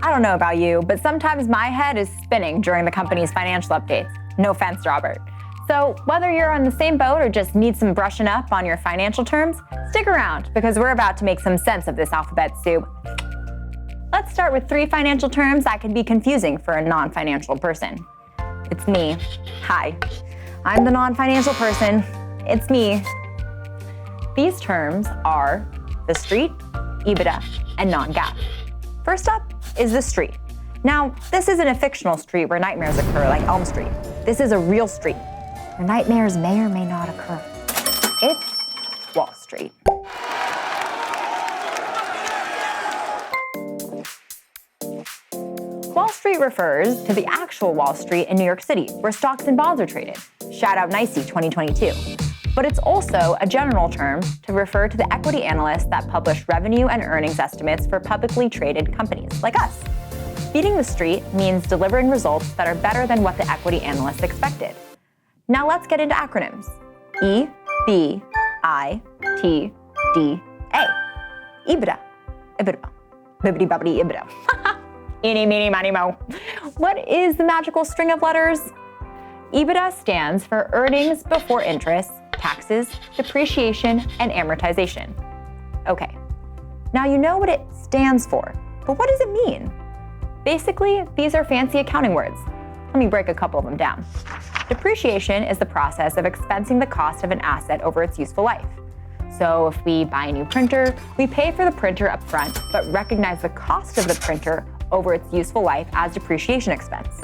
I don't know about you, but sometimes my head is spinning during the company's financial updates. No offense, Robert. So whether you're on the same boat or just need some brushing up on your financial terms, stick around because we're about to make some sense of this alphabet soup. Let's start with 3 financial terms that can be confusing for a non-financial person. It's me. Hi. I'm the non-financial person. It's me. These terms are the street, EBITDA, and non-GAAP. First up is the street. Now, this isn't a fictional street where nightmares occur like Elm Street. This is a real street where nightmares may or may not occur. It's Wall Street. Wall Street refers to the actual Wall Street in New York City, where stocks and bonds are traded. Shout out NYSE 2022. But it's also a general term to refer to the equity analysts that publish revenue and earnings estimates for publicly traded companies like us. Beating the street means delivering results that are better than what the equity analysts expected. Now let's get into acronyms. E, B, I, T, D, A. EBITDA. EBITDA. Bibbidi bobbidi EBITDA. Eeny, meeny, miny, mo. What is the magical string of letters? EBITDA stands for earnings before interest, taxes, depreciation, and amortization. Okay, now you know what it stands for, but what does it mean? Basically, these are fancy accounting words. Let me break a couple of them down. Depreciation is the process of expensing the cost of an asset over its useful life. So if we buy a new printer, we pay for the printer up front, but recognize the cost of the printer over its useful life as depreciation expense.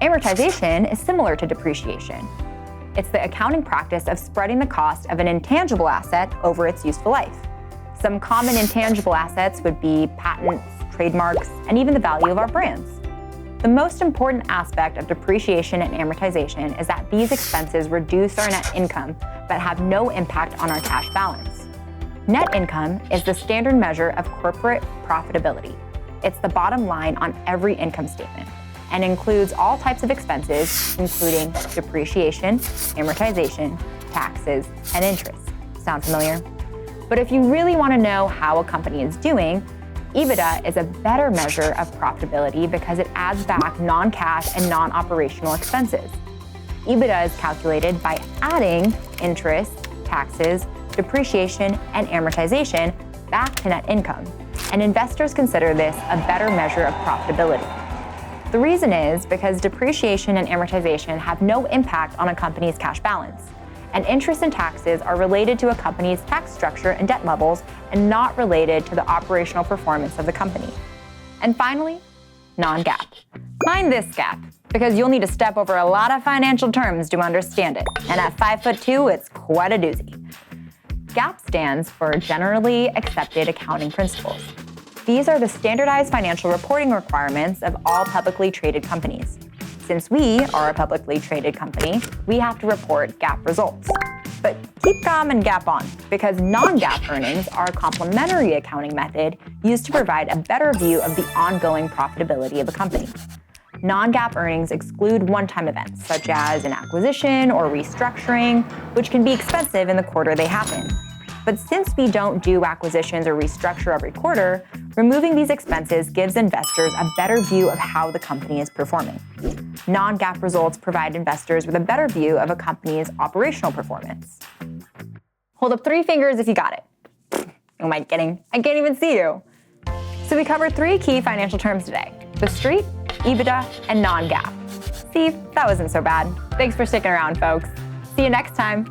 Amortization is similar to depreciation. It's the accounting practice of spreading the cost of an intangible asset over its useful life. Some common intangible assets would be patents, trademarks, and even the value of our brands. The most important aspect of depreciation and amortization is that these expenses reduce our net income but have no impact on our cash balance. Net income is the standard measure of corporate profitability. It's the bottom line on every income statement and includes all types of expenses, including depreciation, amortization, taxes, and interest. Sound familiar? But if you really want to know how a company is doing, EBITDA is a better measure of profitability because it adds back non-cash and non-operational expenses. EBITDA is calculated by adding interest, taxes, depreciation, and amortization back to net income, and investors consider this a better measure of profitability. The reason is because depreciation and amortization have no impact on a company's cash balance, and interest and taxes are related to a company's tax structure and debt levels and not related to the operational performance of the company. And finally, non-GAAP. Mind this gap, because you'll need to step over a lot of financial terms to understand it, and at 5'2", it's quite a doozy. GAAP stands for Generally Accepted Accounting Principles. These are the standardized financial reporting requirements of all publicly traded companies. Since we are a publicly traded company, we have to report GAAP results. But keep calm and GAAP on, because non-GAAP earnings are a complementary accounting method used to provide a better view of the ongoing profitability of a company. Non-GAAP earnings exclude one-time events, such as an acquisition or restructuring, which can be expensive in the quarter they happen. But since we don't do acquisitions or restructure every quarter, removing these expenses gives investors a better view of how the company is performing. Non-GAAP results provide investors with a better view of a company's operational performance. Hold up 3 fingers if you got it. Who am I kidding? I can't even see you. So we covered 3 key financial terms today: the street, EBITDA, and non-GAAP. See, that wasn't so bad. Thanks for sticking around, folks. See you next time.